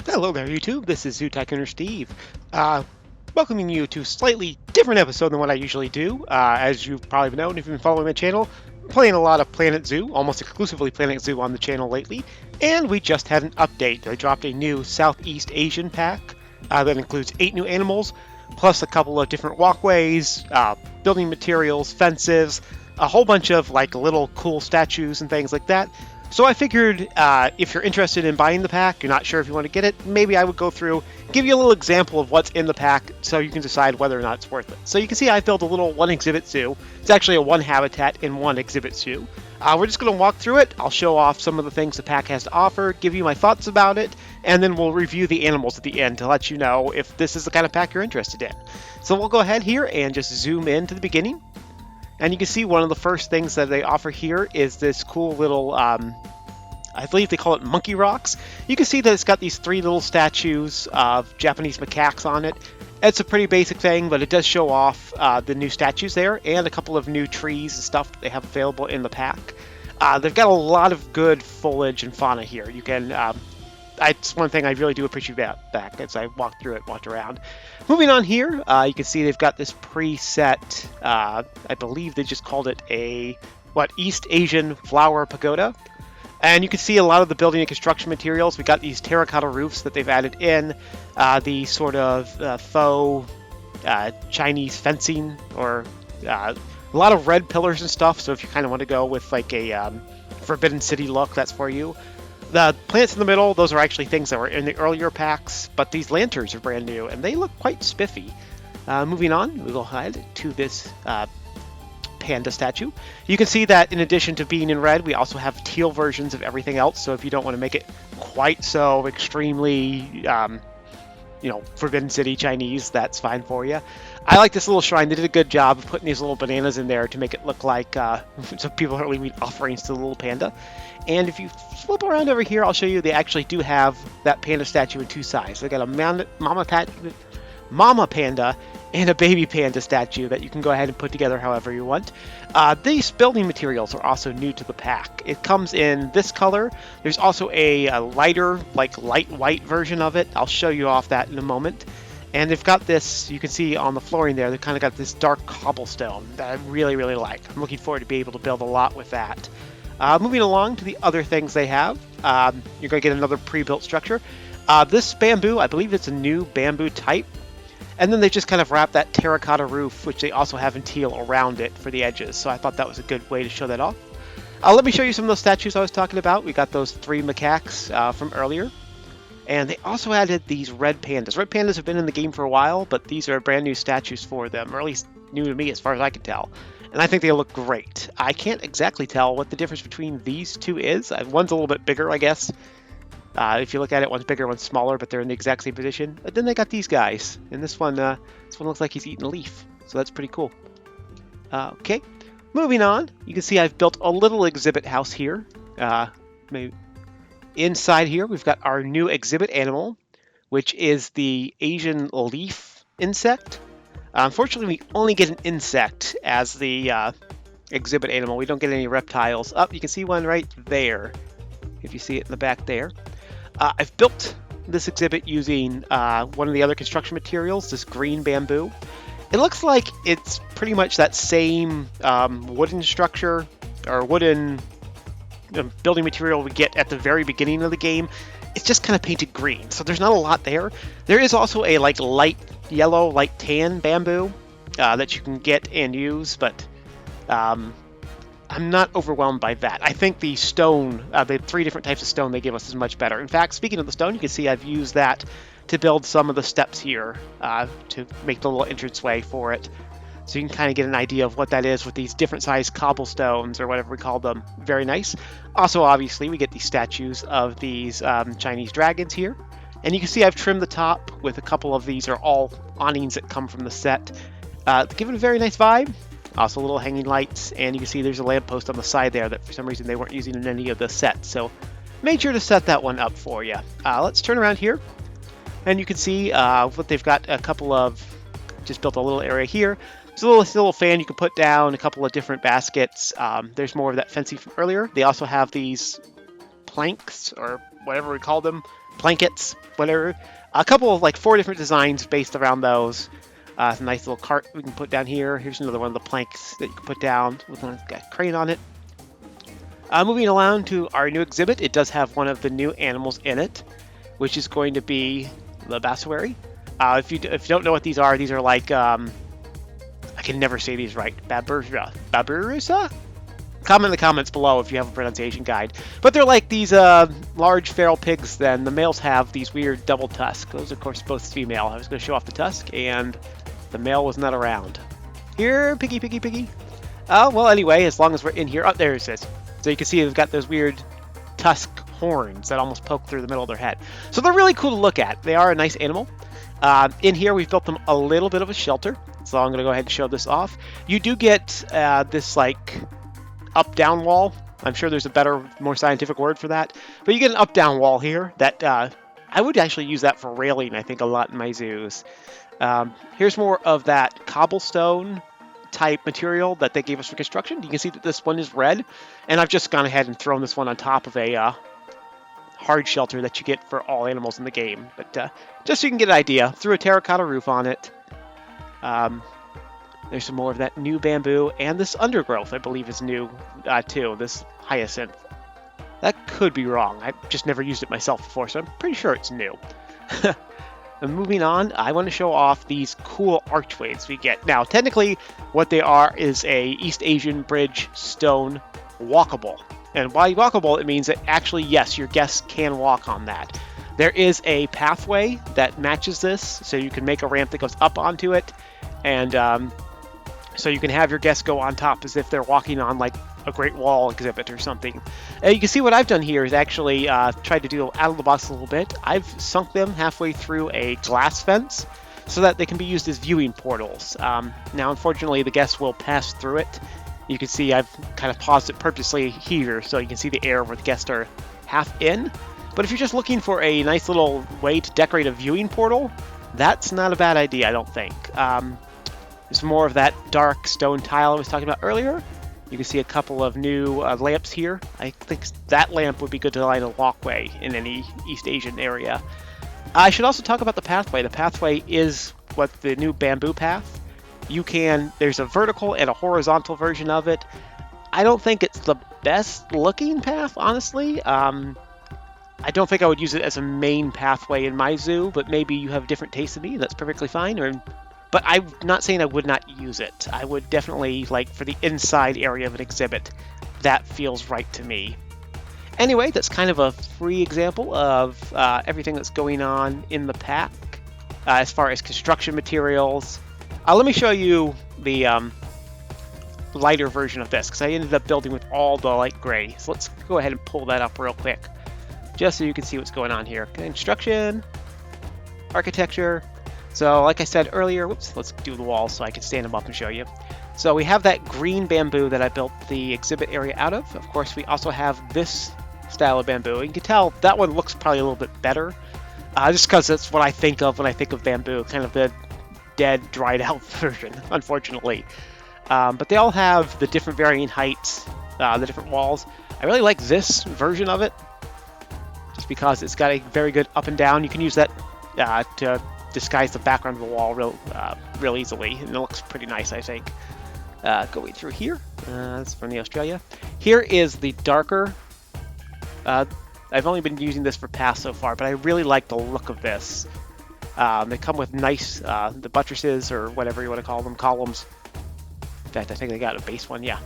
Hello there, YouTube. This is Tycooners Steve, uh, welcoming you to a slightly different episode than what I usually do. As you've probably known if you've been following my channel, I'm playing a lot of Planet Zoo, almost exclusively Planet Zoo on the channel lately, and we just had an update. They dropped a new Southeast Asian pack that includes 8 new animals, plus a couple of different walkways, building materials, fences, a whole bunch of like little cool statues and things like that. So I figured if you're interested in buying the pack, you're not sure if you want to get it, maybe I would go through, give you a little example of what's in the pack so you can decide whether or not it's worth it. So you can see I built a little one exhibit zoo. It's actually a one habitat in one exhibit zoo. We're just going to walk through it. I'll show off some of the things the pack has to offer, give you my thoughts about it, and then we'll review the animals at the end to let you know if this is the kind of pack you're interested in. So we'll go ahead here and just zoom in to the beginning. And you can see one of the first things that they offer here is this cool little, I believe they call it monkey rocks. You can see that it's got these 3 little statues of Japanese macaques on it. It's a pretty basic thing, but it does show off the new statues there and a couple of new trees and stuff that they have available in the pack. They've got a lot of good foliage and fauna here. You can, it's one thing I really do appreciate back as I walked around. Moving on here, you can see they've got this preset, I believe they just called it a, East Asian flower pagoda. And you can see a lot of the building and construction materials. We got these terracotta roofs that they've added in, the sort of faux Chinese fencing, or a lot of red pillars and stuff. So if you kind of want to go with like a Forbidden City look, that's for you. The plants in the middle, those are actually things that were in the earlier packs, but these lanterns are brand new and they look quite spiffy. Moving on, we'll head to this Panda Statue. You can see that in addition to being in red, we also have teal versions of everything else. So if you don't want to make it quite so extremely, Forbidden City Chinese, that's fine for you. I like this little shrine. They did a good job of putting these little bananas in there to make it look like so people are leaving offerings to the little panda. And if you flip around over here, I'll show you they actually do have that panda statue in 2 sizes. They got a mama panda and a baby panda statue that you can go ahead and put together however you want. These building materials are also new to the pack. It comes in this color. There's also a lighter, like light white version of it. I'll show you off that in a moment. And they've got this, you can see on the flooring there, they've kind of got this dark cobblestone that I really, really like. I'm looking forward to be able to build a lot with that. Moving along to the other things they have, you're going to get another pre-built structure. This bamboo, I believe it's a new bamboo type. And then they just kind of wrap that terracotta roof, which they also have in teal, around it for the edges. So I thought that was a good way to show that off. Let me show you some of those statues I was talking about. We got those 3 macaques from earlier. And they also added these red pandas. Red pandas have been in the game for a while, but these are brand new statues for them, or at least new to me as far as I can tell. And I think they look great. I can't exactly tell what the difference between these 2 is. One's a little bit bigger, I guess. If you look at it, one's bigger, one's smaller, but they're in the exact same position. But then they got these guys, and this one looks like he's eating a leaf, so that's pretty cool. Okay, moving on. You can see I've built a little exhibit house here. Maybe inside here, we've got our new exhibit animal, which is the Asian leaf insect. Unfortunately, we only get an insect as the exhibit animal. We don't get any reptiles. You can see one right there, if you see it in the back there. I've built this exhibit using one of the other construction materials, this green bamboo. It looks like it's pretty much that same wooden structure or wooden building material we get at the very beginning of the game. It's just kind of painted green, so there's not a lot there. There is also a like light yellow, light tan bamboo that you can get and use, but I'm not overwhelmed by that. I think the stone, the 3 different types of stone they give us is much better. In fact, speaking of the stone, you can see I've used that to build some of the steps here to make the little entranceway for it. So you can kind of get an idea of what that is with these different sized cobblestones or whatever we call them. Very nice. Also, obviously, we get these statues of these Chinese dragons here. And you can see I've trimmed the top with a couple of these are all awnings that come from the set. To give it a very nice vibe. Also little hanging lights, and you can see there's a lamppost on the side there that for some reason they weren't using in any of the sets. So made sure to set that one up for you. Let's turn around here, and you can see what they've got. A couple of, just built a little area here. There's a little fan you can put down, a couple of different baskets. There's more of that fencing from earlier. They also have these planks, or whatever we call them, blankets, whatever. A couple of like 4 different designs based around those. It's a nice little cart we can put down here. Here's another one of the planks that you can put down with a crane on it. Moving along to our new exhibit, it does have one of the new animals in it, which is going to be the bassoary. If you don't know what these are like, I can never say these right. Baburusa? Comment in the comments below if you have a pronunciation guide. But they're like these large feral pigs then. The males have these weird double tusks. Those, of course, both female. I was going to show off the tusk, and the male was not around. Here, piggy, piggy, piggy. Well, anyway, as long as we're in here. Oh, there it is. So you can see they've got those weird tusk horns that almost poke through the middle of their head. So they're really cool to look at. They are a nice animal. In here, we've built them a little bit of a shelter. So I'm going to go ahead and show this off. You do get this, like, up-down wall. I'm sure there's a better, more scientific word for that. But you get an up-down wall here that I would actually use that for railing, I think, a lot in my zoos. Here's more of that cobblestone type material that they gave us for construction. You can see that this one is red, and I've just gone ahead and thrown this one on top of a hard shelter that you get for all animals in the game. But just so you can get an idea, threw a terracotta roof on it. There's some more of that new bamboo, and this undergrowth, I believe, is new too, this hyacinth. That could be wrong. I've just never used it myself before, so I'm pretty sure it's new. And moving on, I want to show off these cool archways we get. Now, technically, what they are is a East Asian bridge stone walkable. And by walkable, it means that actually, yes, your guests can walk on that. There is a pathway that matches this, so you can make a ramp that goes up onto it, and so you can have your guests go on top as if they're walking on like a Great Wall exhibit or something. You can see what I've done here is actually tried to do out of the box a little bit. I've sunk them halfway through a glass fence so that they can be used as viewing portals. Now, unfortunately, the guests will pass through it. You can see I've kind of paused it purposely here so you can see the air where the guests are half in. But if you're just looking for a nice little way to decorate a viewing portal, that's not a bad idea, I don't think. There's more of that dark stone tile I was talking about earlier. You can see a couple of new lamps here. I think that lamp would be good to line a walkway in any East Asian area. I should also talk about the pathway. The pathway is what the new bamboo path. There's a vertical and a horizontal version of it. I don't think it's the best looking path, honestly. I don't think I would use it as a main pathway in my zoo, but maybe you have a different taste than me, and that's perfectly fine. But I'm not saying I would not use it. I would definitely, like, for the inside area of an exhibit, that feels right to me. Anyway, that's kind of a free example of everything that's going on in the pack as far as construction materials. Let me show you the lighter version of this, because I ended up building with all the light gray. So let's go ahead and pull that up real quick, just so you can see what's going on here. Construction, architecture. So like I said earlier, let's do the walls so I can stand them up and show you. So we have that green bamboo that I built the exhibit area out of. Of course, we also have this style of bamboo. You can tell that one looks probably a little bit better, just because that's what I think of when I think of bamboo, kind of the dead, dried out version, unfortunately. But they all have the different varying heights, the different walls. I really like this version of it, just because it's got a very good up and down. You can use that to disguise the background of the wall real easily, and it looks pretty nice, I think. Going through here, that's from the Australia. Here is the darker. I've only been using this for paths so far, but I really like the look of this. They come with nice the buttresses, or whatever you want to call them, columns. In fact, I think they got a base one, yeah.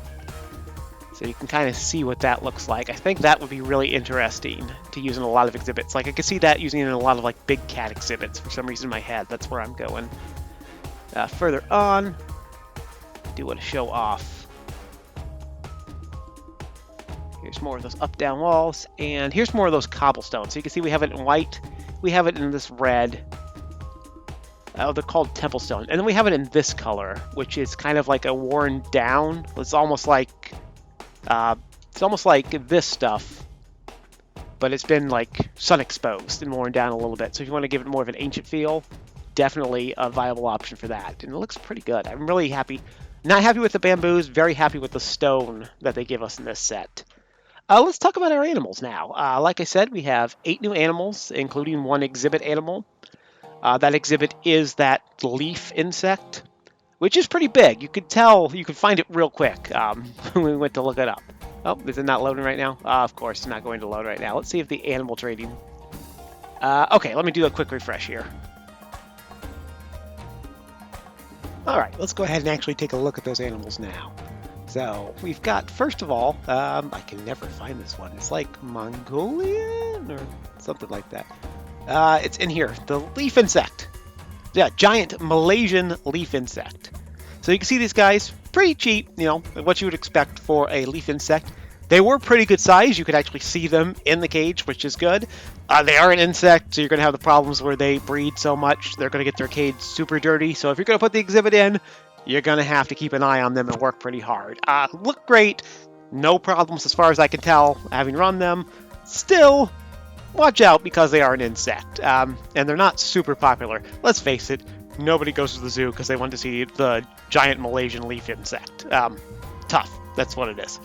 So you can kind of see what that looks like. I think that would be really interesting to use in a lot of exhibits. Like, I could see that using in a lot of like big cat exhibits for some reason in my head. That's where I'm going. Further on, I do want to show off. Here's more of those up-down walls, and here's more of those cobblestones. So you can see we have it in white, we have it in this red. They're called temple stone, and then we have it in this color, which is kind of like a worn down. It's almost like this stuff, but it's been like sun exposed and worn down a little bit. So if you want to give it more of an ancient feel, definitely a viable option for that. And it looks pretty good. I'm really happy. Not happy with the bamboos, very happy with the stone that they give us in this set. Let's talk about our animals now. Like I said, we have 8 new animals, including one exhibit animal. That exhibit is that leaf insect, which is pretty big. You could tell, you could find it real quick when we went to look it up. Oh, is it not loading right now? Of course, it's not going to load right now. Let's see if the animal trading... okay, let me do a quick refresh here. Alright, let's go ahead and actually take a look at those animals now. So, we've got, first of all, I can never find this one. It's like Mongolian or something like that. It's in here, the leaf insect. Yeah, giant Malaysian leaf insect. So you can see these guys, pretty cheap, you know, what you would expect for a leaf insect. They were pretty good size. You could actually see them in the cage, which is good. They are an insect, so you're going to have the problems where they breed so much. They're going to get their cage super dirty. So if you're going to put the exhibit in, you're going to have to keep an eye on them and work pretty hard. Look great. No problems as far as I can tell, having run them. Still, watch out because they are an insect. And they're not super popular. Let's face it, nobody goes to the zoo because they want to see the giant Malaysian leaf insect. Tough. That's what it is.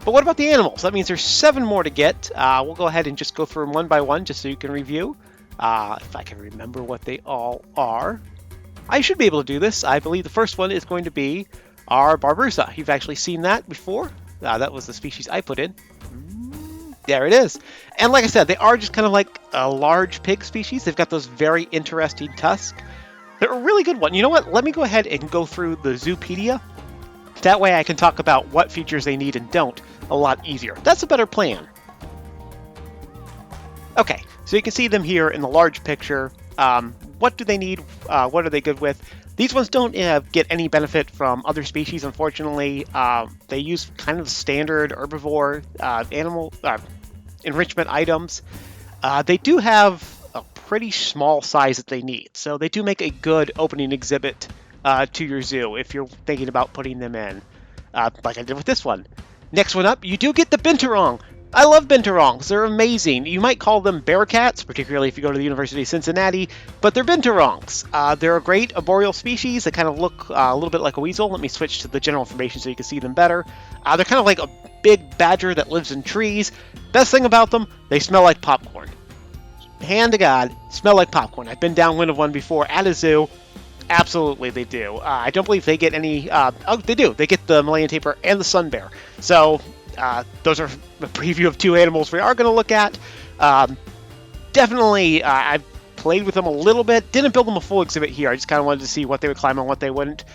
But what about the animals? That means there's 7 more to get. We'll go ahead and just go through them one by one just so you can review. If I can remember what they all are. I should be able to do this. I believe the first one is going to be our Barbosa. You've actually seen that before. That was the species I put in. There it is. And like I said, they are just kind of like a large pig species. They've got those very interesting tusks. They're a really good one. You know what? Let me go ahead and go through the Zoopedia. That way I can talk about what features they need and don't a lot easier. That's a better plan. Okay, so you can see them here in the large picture. What do they need? What are they good with? These ones don't get any benefit from other species, unfortunately. They use kind of standard herbivore animal enrichment items. They do have a pretty small size that they need, so they do make a good opening exhibit to your zoo if you're thinking about putting them in, like I did with this one. Next one up, you do get the Binturong. I love Binturongs. They're amazing. You might call them bearcats, particularly if you go to the University of Cincinnati, but they're Binturongs. They're a great arboreal species. They kind of look a little bit like a weasel. Let me switch to the general information so you can see them better. They're kind of like a big badger that lives in trees. Best thing about them, they smell like popcorn. Hand to God, smell like popcorn. I've been downwind of one before at a zoo. Absolutely, they do. I don't believe they get any... oh, they do. They get the Malayan tapir and the sun bear. So... those are a preview of 2 animals we are going to look at. Definitely, I've played with them a little bit. Didn't build them a full exhibit here. I just kind of wanted to see what they would climb and what they wouldn't.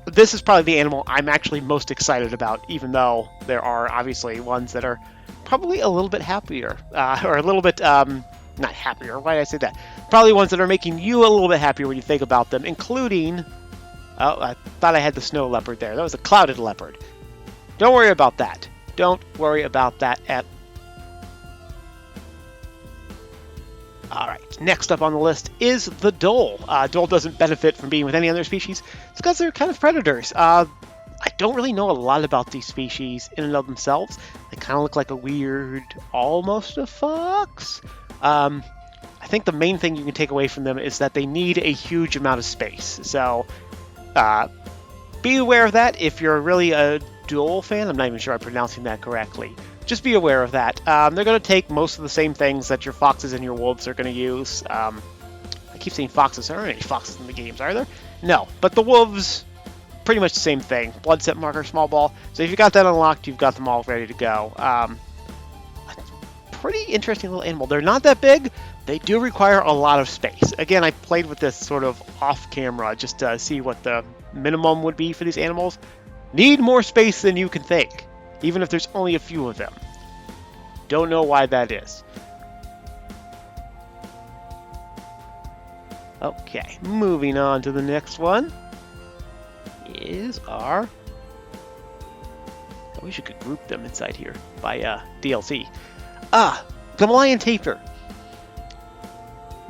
This is probably the animal I'm actually most excited about, even though there are obviously ones that are probably a little bit happier. Or a little bit, not happier. Why did I say that? Probably ones that are making you a little bit happier when you think about them, including... oh, I thought I had the snow leopard there. That was a clouded leopard. Don't worry about that. Don't worry about that at... Alright, next up on the list is the Dole. Dole doesn't benefit from being with any other species. It's because they're kind of predators. I don't really know a lot about these species in and of themselves. They kind of look like a weird, almost a fox. I think the main thing you can take away from them is that they need a huge amount of space. So, be aware of that if you're really a Dole fan. I'm not even sure I'm pronouncing that correctly. Just be aware of that. They're going to take most of the same things that your foxes and your wolves are going to use. I keep saying foxes. There aren't any foxes in the games, are there? No, but the wolves, pretty much the same thing. Blood scent marker, small ball. So if you got that unlocked, you've got them all ready to go. Pretty interesting little animal. They're not that big. They do require a lot of space. Again, I played with this sort of off camera just to see what the minimum would be for these animals. Need more space than you can think, even if there's only a few of them. Don't know why that is. Okay, moving on to the next one is our... I wish you could group them inside here by DLC. The Malayan tapir.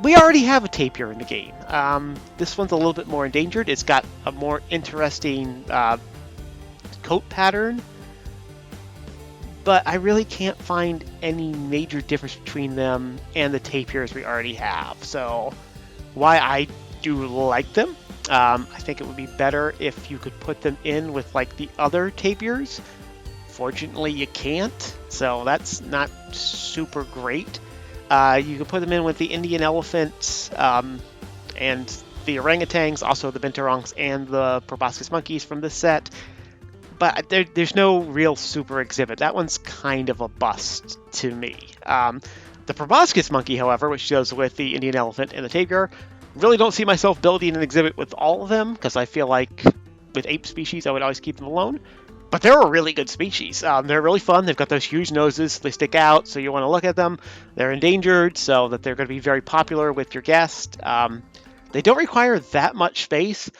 We already have a tapir in the game. This one's a little bit more endangered. It's got a more interesting coat pattern, but I really can't find any major difference between them and the tapirs we already have. So, why I do like them, I think it would be better if you could put them in with like the other tapirs. Unfortunately, you can't, so that's not super great. You can put them in with the Indian elephants and the orangutans, also the Binturongs and the Proboscis monkeys from this set. But there's no real super exhibit. That one's kind of a bust to me. The Proboscis monkey, however, which goes with the Indian elephant and the tapir, really don't see myself building an exhibit with all of them, because I feel like with ape species, I would always keep them alone. But they're a really good species. They're really fun. They've got those huge noses. They stick out, so you want to look at them. They're endangered, so that they're going to be very popular with your guest. They don't require that much space.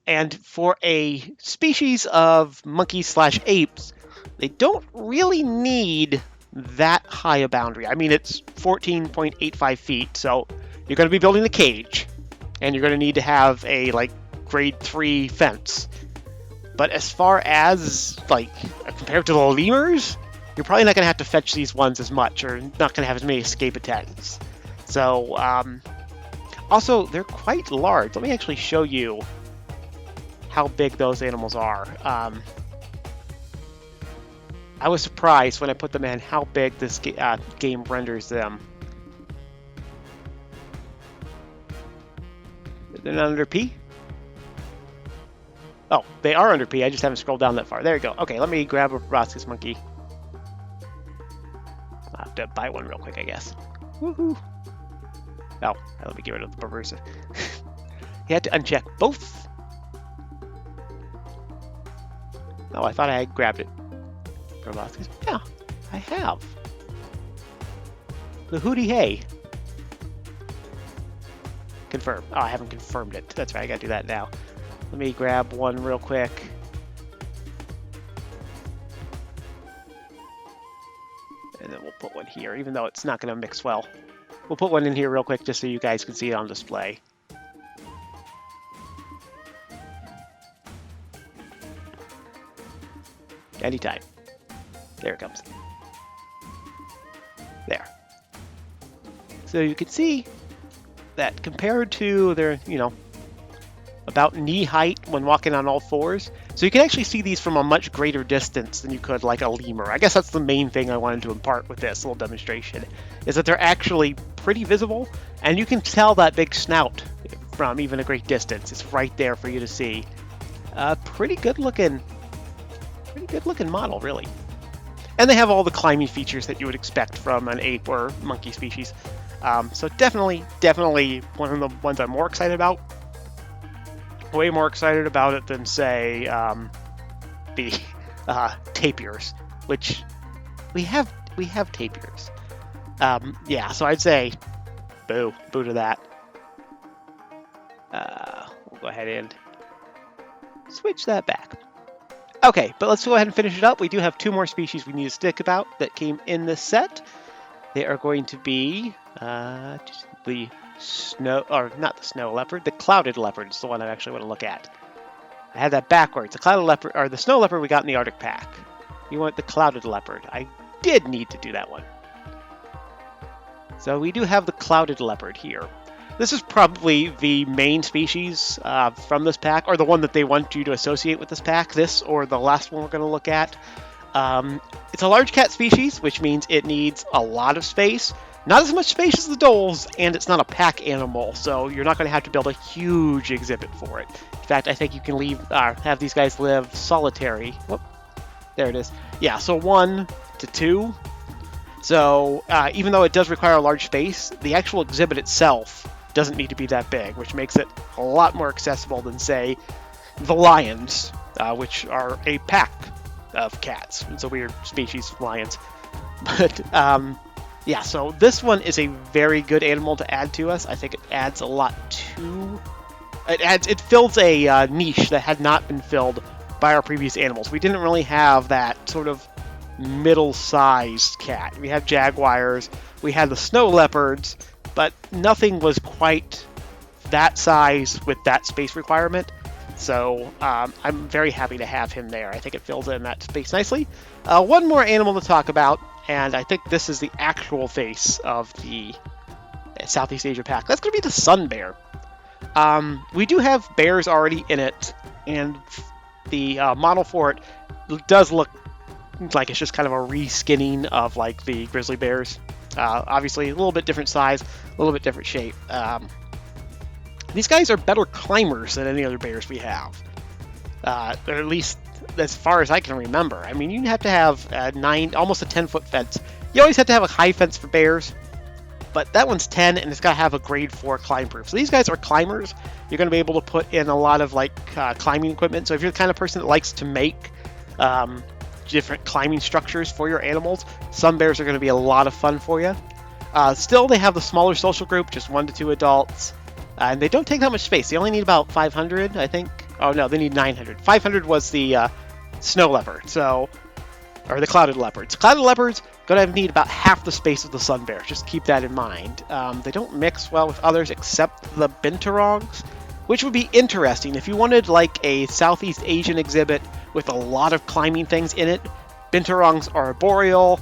And for a species of monkeys/apes, they don't really need that high a boundary. I mean, it's 14.85 feet, so you're going to be building a cage, and you're going to need to have a grade 3 fence. But as far as compared to the lemurs, you're probably not going to have to fetch these ones as much, or not going to have as many escape attempts. So also they're quite large. Let me actually show you how big those animals are. I was surprised when I put them in how big this game renders them. They're not under P? Oh, they are under P. I just haven't scrolled down that far. There you go. Okay, let me grab a Proboscis monkey. I'll have to buy one real quick, I guess. Woohoo! Oh, let me get rid of the Proboscis. You had to uncheck both. Oh, I thought I had grabbed it. Proboscis? Yeah, I have. The hootie hey. Confirm. Oh, I haven't confirmed it. That's right, I gotta do that now. Let me grab one real quick. And then we'll put one here, even though it's not going to mix well. We'll put one in here real quick just so you guys can see it on display. Anytime. There it comes. There. So you can see that compared to their, about knee height when walking on all fours. So you can actually see these from a much greater distance than you could like a lemur. I guess that's the main thing I wanted to impart with this little demonstration, is that they're actually pretty visible, and you can tell that big snout from even a great distance. It's right there for you to see. Pretty good looking model, really. And they have all the climbing features that you would expect from an ape or monkey species. So definitely one of the ones I'm more excited about. Way more excited about it than, say, the tapirs, which we have tapirs. Yeah, so I'd say boo to that. We'll go ahead and switch that back. Okay, but let's go ahead and finish it up. We do have two more species we need to stick about that came in this set. They are going to be just the snow, or not the snow leopard, the clouded leopard is the one I actually want to look at. I had that backwards. The clouded leopard, or the snow leopard we got in the Arctic pack. You want the clouded leopard. I did need to do that one. So we do have the clouded leopard here. This is probably the main species from this pack, or the one that they want you to associate with this pack. This or the last one we're going to look at. It's a large cat species, which means it needs a lot of space. Not as much space as the Doles, and it's not a pack animal, so you're not going to have to build a huge exhibit for it. In fact, I think you can have these guys live solitary. Whoop, there it is. Yeah, so 1 to 2. So even though it does require a large space, the actual exhibit itself doesn't need to be that big, which makes it a lot more accessible than, say, the lions, which are a pack of cats. It's a weird species, lions. But yeah, so this one is a very good animal to add to us. I think it adds a lot to... It fills a niche that had not been filled by our previous animals. We didn't really have that sort of middle-sized cat. We had jaguars, we had the snow leopards, but nothing was quite that size with that space requirement. So I'm very happy to have him there. I think it fills in that space nicely. One more animal to talk about, and I think this is the actual face of the Southeast Asia pack. That's going to be the sun bear. We do have bears already in it, and the model for it does look like it's just kind of a reskinning of like the grizzly bears. Obviously, a little bit different size, a little bit different shape. These guys are better climbers than any other bears we have, or at least as far as I can remember. I mean, you have to have almost a 10-foot fence. You always have to have a high fence for bears, but that one's 10, and it's got to have a grade 4 climb proof. So these guys are climbers. You're going to be able to put in a lot of like climbing equipment. So if you're the kind of person that likes to make different climbing structures for your animals, some bears are going to be a lot of fun for you. Still, they have the smaller social group, just 1 to 2 adults, and they don't take that much space. They only need about 500, I think. Oh no, they need 900. 500 was the snow leopard, or the clouded leopards. Clouded leopards gonna need about half the space of the sun bear. Just keep that in mind. They don't mix well with others except the binturongs, which would be interesting if you wanted like a Southeast Asian exhibit with a lot of climbing things in it. Binturongs are arboreal.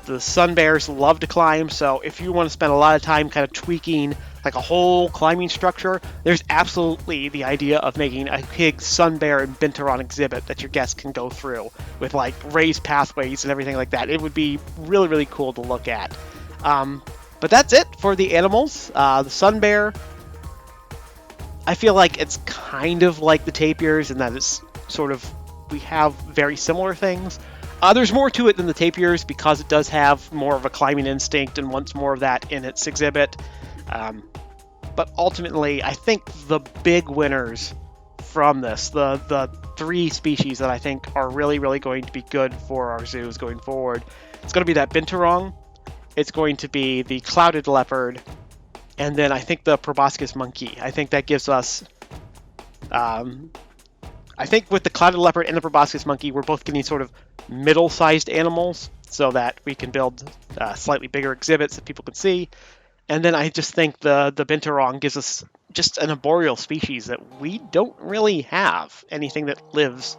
The sun bears love to climb, so if you want to spend a lot of time kind of tweaking like a whole climbing structure, there's absolutely the idea of making a big sun bear and binturong exhibit that your guests can go through with like raised pathways and everything like that. It would be really, really cool to look at. But that's it for the animals. The sun bear, I feel like it's kind of like the tapirs in that it's sort of, we have very similar things. There's more to it than the tapirs because it does have more of a climbing instinct and wants more of that in its exhibit. But ultimately, I think the big winners from this, the 3 species that I think are really, really going to be good for our zoos going forward, it's going to be that binturong, it's going to be the clouded leopard, and then I think the proboscis monkey. I think that gives us... I think with the clouded leopard and the proboscis monkey, we're both getting sort of middle-sized animals so that we can build slightly bigger exhibits that people can see. And then I just think the binturong gives us just an arboreal species that we don't really have anything that lives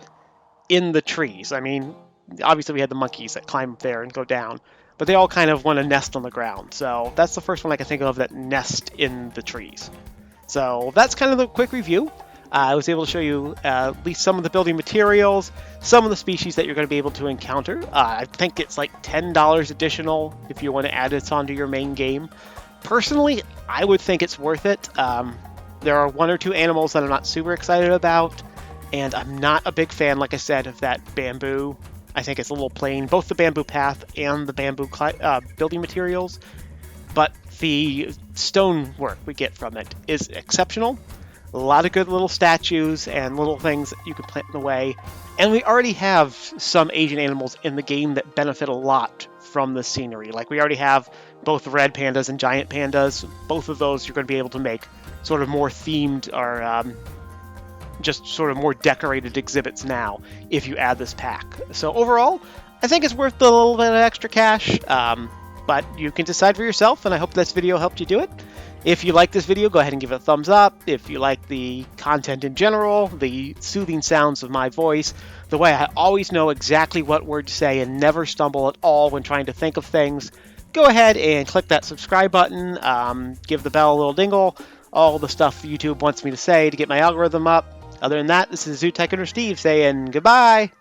in the trees. I mean, obviously we had the monkeys that climb up there and go down, but they all kind of want to nest on the ground. So that's the first one I can think of that nest in the trees. So that's kind of the quick review. I was able to show you at least some of the building materials, some of the species that you're going to be able to encounter. I think it's like $10 additional if you want to add this onto your main game. Personally, I would think it's worth it. There are 1 or 2 animals that I'm not super excited about, and I'm not a big fan, like I said, of that bamboo. I think it's a little plain, both the bamboo path and the bamboo building materials, but the stonework we get from it is exceptional. A lot of good little statues and little things that you can plant in the way. And we already have some Asian animals in the game that benefit a lot from the scenery. Like we already have both red pandas and giant pandas. Both of those you're going to be able to make sort of more themed or just sort of more decorated exhibits now if you add this pack. So overall, I think it's worth the little bit of extra cash. But you can decide for yourself, and I hope this video helped you do it. If you like this video, go ahead and give it a thumbs up. If you like the content in general, the soothing sounds of my voice, the way I always know exactly what word to say and never stumble at all when trying to think of things, go ahead and click that subscribe button, give the bell a little dingle, all the stuff YouTube wants me to say to get my algorithm up. Other than that, this is Zoo Tycoon Steve saying goodbye.